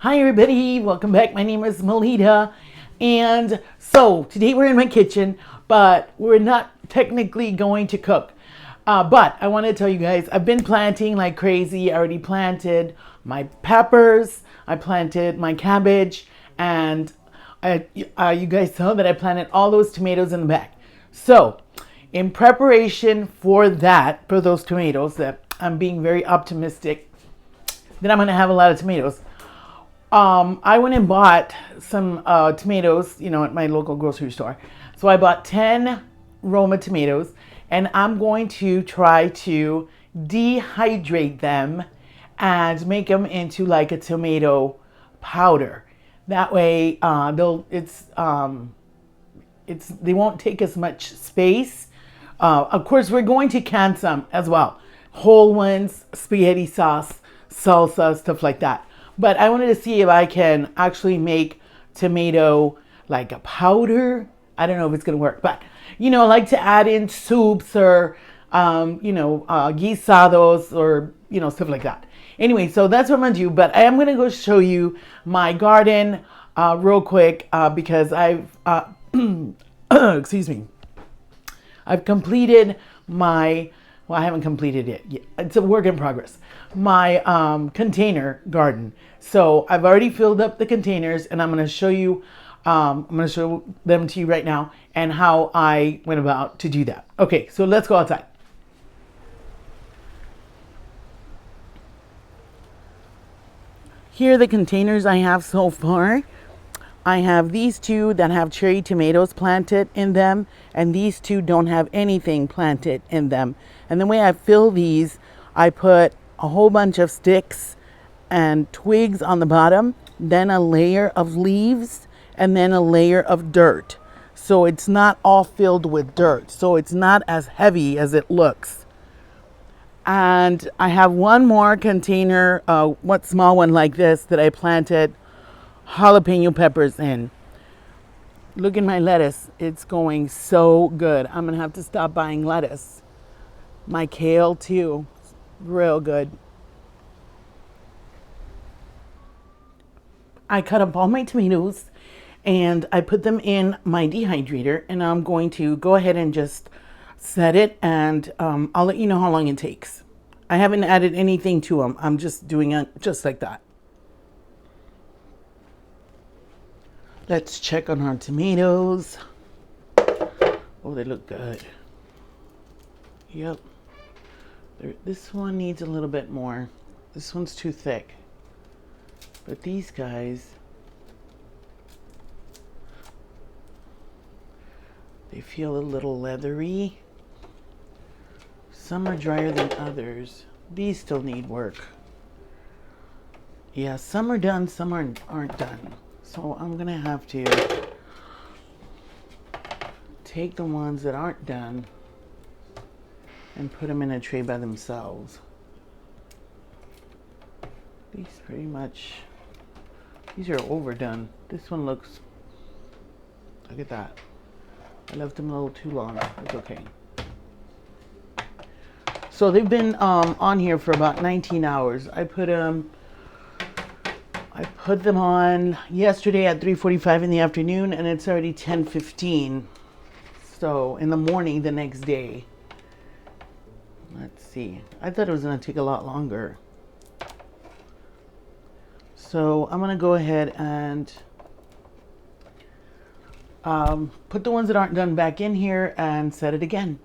Hi everybody, welcome back. My name is Melita, and so today we're in my kitchen, but we're not technically going to cook. But I want to tell you guys, I've been planting like crazy. I already planted my peppers, I planted my cabbage, and you guys saw that I planted all those tomatoes in the back. So, in preparation for that, for those tomatoes, that I'm being very optimistic that I'm going to have a lot of tomatoes. I went and bought some tomatoes, at my local grocery store. So I bought 10 Roma tomatoes, and I'm going to try to dehydrate them and make them into like a tomato powder. That way, they won't take as much space. Of course, we're going to can some as well, whole ones, spaghetti sauce, salsa, stuff like that. But I wanted to see if I can actually make tomato like a powder. I don't know if it's gonna work, but I like to add in soups or guisados or stuff like that. Anyway, so that's what I'm gonna do. But I am gonna go show you my garden real quick because I've excuse me. I've completed my, well, I haven't completed it yet. It's a work in progress. My container garden. So I've already filled up the containers, and I'm going to show you, I'm going to show them to you right now and how I went about to do that. Okay, so let's go outside. Here are the containers I have so far. I have these two that have cherry tomatoes planted in them, and these two don't have anything planted in them. And the way I fill these, I put a whole bunch of sticks and twigs on the bottom, then a layer of leaves, and then a layer of dirt. So it's not all filled with dirt, so it's not as heavy as it looks. And I have one more container, one small one like this, that I planted jalapeno peppers in. Look at my lettuce. It's going so good. I'm going to have to stop buying lettuce. My kale too. Real good. I cut up all my tomatoes and I put them in my dehydrator, and I'm going to go ahead and just set it, and I'll let you know how long it takes. I haven't added anything to them. I'm just doing it just like that. Let's check on our tomatoes. Oh, they look good. Yep. This one needs a little bit more. This one's too thick. But these guys, they feel a little leathery. Some are drier than others. These still need work. Yeah, some are done, some aren't done. So I'm gonna have to take the ones that aren't done and put them in a tray by themselves. These are overdone. This one looks, look at that. I left them a little too long. It's okay. So they've been on here for about 19 hours. I put them on yesterday at 3:45 in the afternoon, and it's already 10:15. So in the morning the next day. Let's see. I thought it was going to take a lot longer. So I'm going to go ahead and put the ones that aren't done back in here and set it again.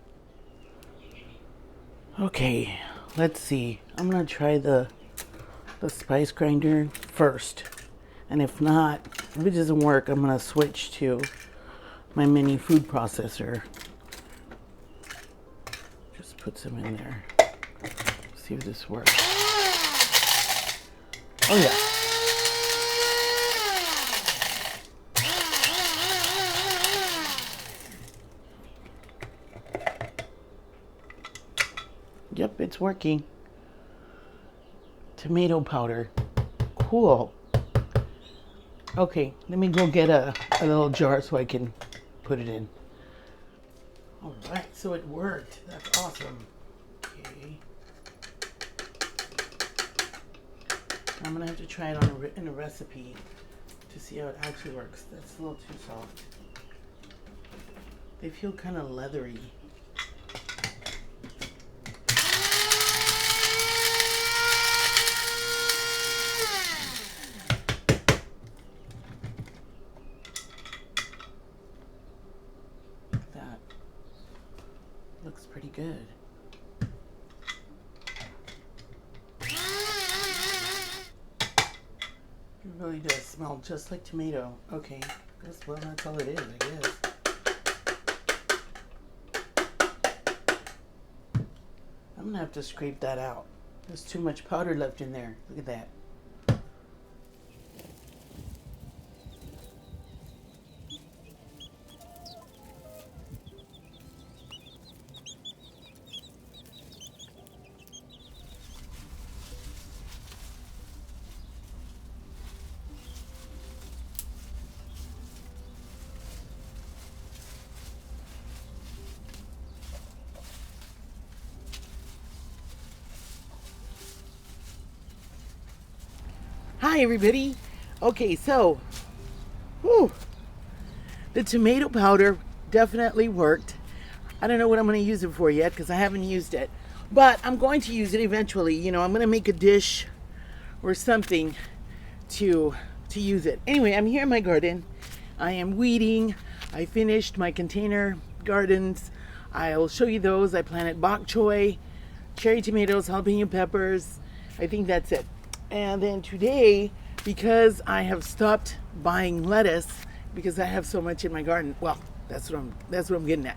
Okay, let's see. I'm going to try the spice grinder first. And if not, if it doesn't work, I'm going to switch to my mini food processor. Just put some in there. See if this works. Oh yeah. Yep, it's working. Tomato powder. Cool. Okay, let me go get a little jar so I can put it in. All right, so it worked. That's awesome. Okay. I'm gonna have to try it on in a recipe to see how it actually works. That's a little too soft. They feel kind of leathery. That looks pretty good. It really does smell just like tomato. Okay, well, that's all it is, I guess. I'm gonna have to scrape that out. There's too much powder left in there. Look at that. Hi everybody. Okay, so the tomato powder definitely worked. I don't know what I'm going to use it for yet because I haven't used it, but I'm going to use it eventually. You know, I'm going to make a dish or something to use it. Anyway, I'm here in my garden. I am weeding. I finished my container gardens. I'll show you those. I planted bok choy, cherry tomatoes, jalapeno peppers. I think that's it. And then today, because I have stopped buying lettuce because I have so much in my garden. Well, that's what I'm getting at.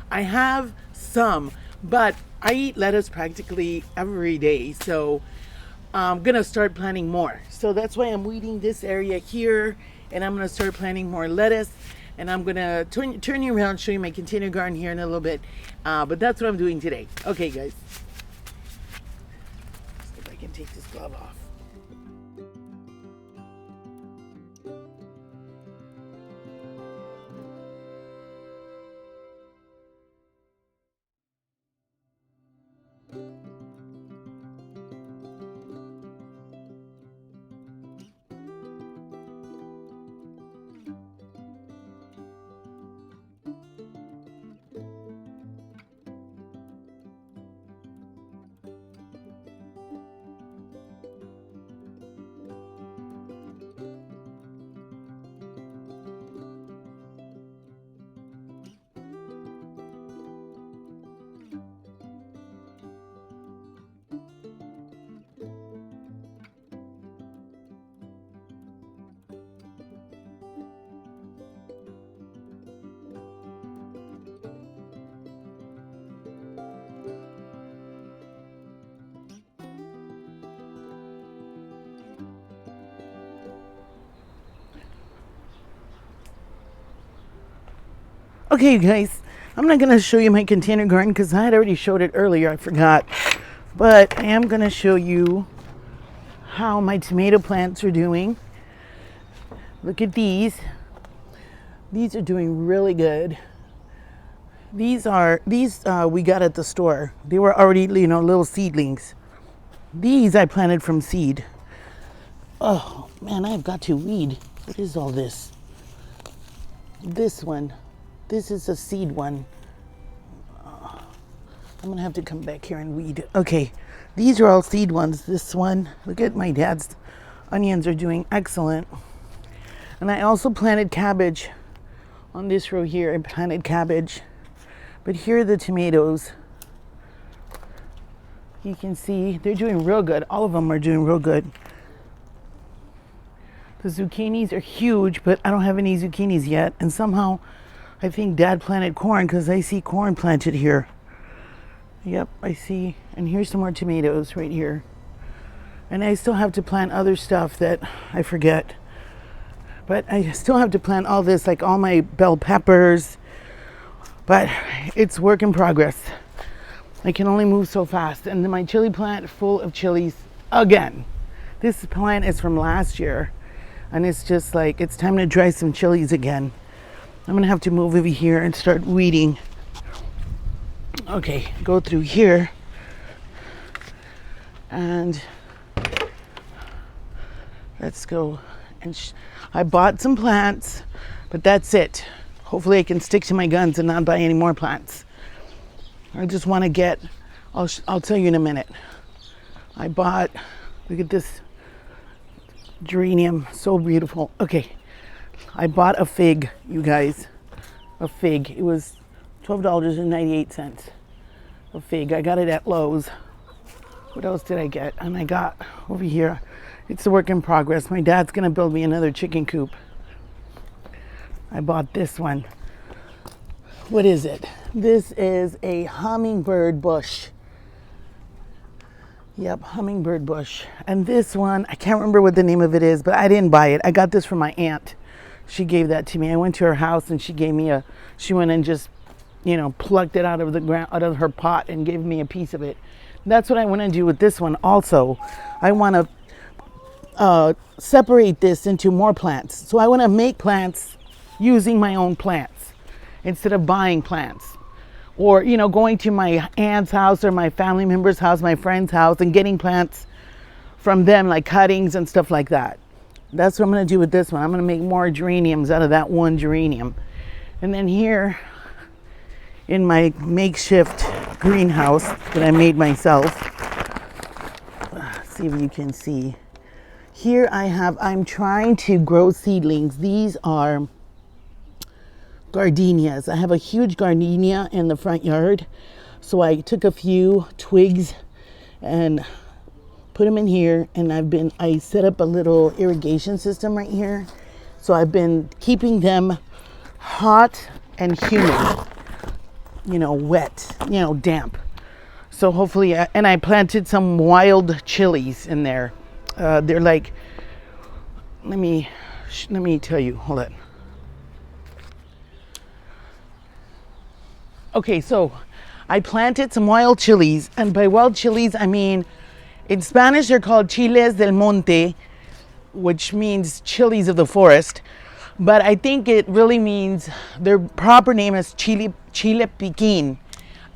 I have some, but I eat lettuce practically every day, so I'm gonna start planting more. So that's why I'm weeding this area here, and I'm gonna start planting more lettuce. And I'm gonna turn you around, show you my container garden here in a little bit. But that's what I'm doing today. Okay, guys. Let's see if I can take this glove off. Okay, you guys, I'm not going to show you my container garden because I had already showed it earlier. I forgot. But I am going to show you how my tomato plants are doing. Look at these. These are doing really good. These we got at the store. They were already, little seedlings. These I planted from seed. Oh, man, I've got to weed. What is all this? This one. This is a seed one. I'm gonna have to come back here and weed. Okay, these are all seed ones. This one, look at my dad's onions are doing excellent. And I also planted cabbage on this row here. I planted cabbage. But here are the tomatoes. You can see they're doing real good. All of them are doing real good. The zucchinis are huge, but I don't have any zucchinis yet. And somehow I think Dad planted corn because I see corn planted here. Yep, I see. And here's some more tomatoes right here. And I still have to plant other stuff that I forget. But I still have to plant all this, like all my bell peppers. But it's work in progress. I can only move so fast. And then my chili plant full of chilies again. This plant is from last year. And it's just like, it's time to dry some chilies again. I'm gonna have to move over here and start weeding. Okay, go through here. And Let's go. And I bought some plants, but that's it. Hopefully I can stick to my guns and not buy any more plants. I just want to get, I'll tell you in a minute. I bought, look at this geranium, so beautiful. Okay, I bought a fig, you guys. A fig. It was $12.98. A fig. I got it at Lowe's. What else did I get? And I got over here, it's a work in progress. My dad's gonna build me another chicken coop. I bought this one. What is it? This is a hummingbird bush. Yep, hummingbird bush. And this one, I can't remember what the name of it is, but I didn't buy it. I got this from my aunt. She gave that to me. I went to her house and she gave me she went and just, plucked it out of the ground, out of her pot and gave me a piece of it. That's what I want to do with this one also. I want to separate this into more plants. So I want to make plants using my own plants instead of buying plants. Or, going to my aunt's house or my family member's house, my friend's house, and getting plants from them, like cuttings and stuff like that. That's what I'm going to do with this one. I'm going to make more geraniums out of that one geranium. And then here in my makeshift greenhouse that I made myself, see if you can see. Here I'm trying to grow seedlings. These are gardenias. I have a huge gardenia in the front yard. So I took a few twigs and put them in here, and I set up a little irrigation system right here. So I've been keeping them hot and humid, wet, damp. So hopefully, and I planted some wild chilies in there. They're like, let me tell you, hold on. Okay, so I planted some wild chilies, and by wild chilies, I mean, in Spanish, they're called chiles del monte, which means chilies of the forest. But I think it really means, their proper name is chile piquin.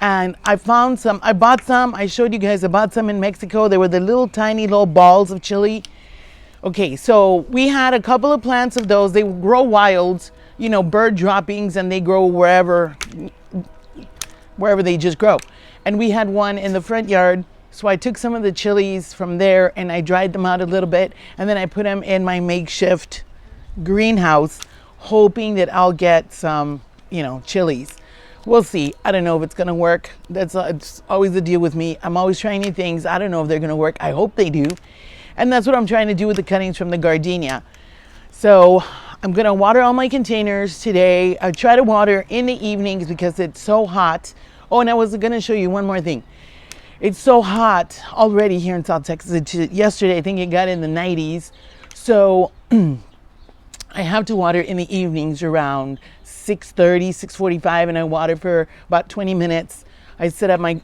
And I bought some, I showed you guys, I bought some in Mexico. They were the little tiny little balls of chili. Okay, so we had a couple of plants of those. They grow wild, bird droppings, and they grow wherever they just grow. And we had one in the front yard. So I took some of the chilies from there and I dried them out a little bit, and then I put them in my makeshift greenhouse, hoping that I'll get some, chilies. We'll see. I don't know if it's going to work. It's always the deal with me. I'm always trying new things. I don't know if they're going to work. I hope they do. And that's what I'm trying to do with the cuttings from the gardenia. So I'm going to water all my containers today. I try to water in the evenings because it's so hot. Oh, and I was going to show you one more thing. It's so hot already here in South Texas. Yesterday, I think it got in the 90s. So I have to water in the evenings around 6:30, 6:45, and I water for about 20 minutes. I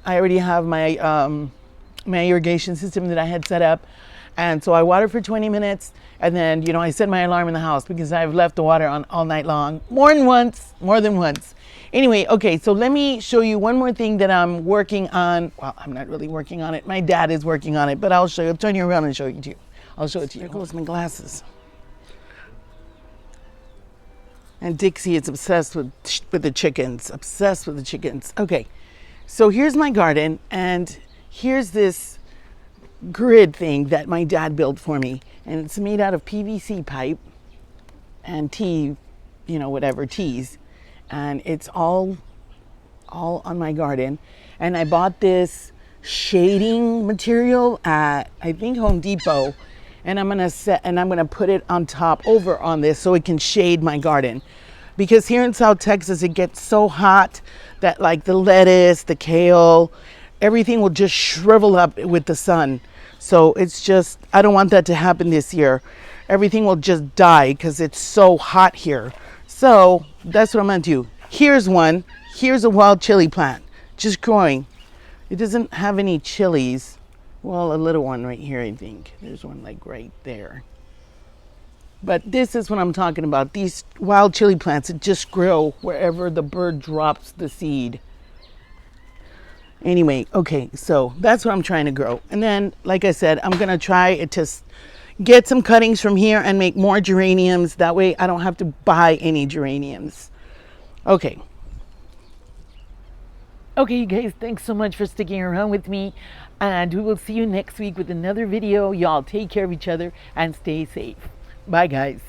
already have my irrigation system that I had set up. And so I water for 20 minutes, and then, I set my alarm in the house because I've left the water on all night long. More than once. Anyway, okay, so let me show you one more thing that I'm working on. Well, I'm not really working on it. My dad is working on it, but I'll show you. I'll turn you around and show it to you. I'll show it to you. There goes my glasses. And Dixie is obsessed with the chickens. Obsessed with the chickens. Okay, so here's my garden, and here's this grid thing that my dad built for me, and it's made out of PVC pipe and teas, and it's all on my garden. And I bought this shading material at, I think, Home Depot, and I'm gonna put it on top over on this so it can shade my garden, because here in South Texas it gets so hot that like the lettuce, the kale, everything will just shrivel up with the sun. So it's just, I don't want that to happen this year. Everything will just die because it's so hot here. So that's what I'm gonna do. Here's one. Here's a wild chili plant, just growing. It doesn't have any chilies. Well, a little one right here, I think. There's one like right there. But this is what I'm talking about. These wild chili plants that just grow wherever the bird drops the seed. Anyway, okay, so that's what I'm trying to grow. And then, like I said, I'm going to try it to, get some cuttings from here and make more geraniums. That way I don't have to buy any geraniums. Okay. Okay, you guys, thanks so much for sticking around with me. And we will see you next week with another video. Y'all take care of each other and stay safe. Bye, guys.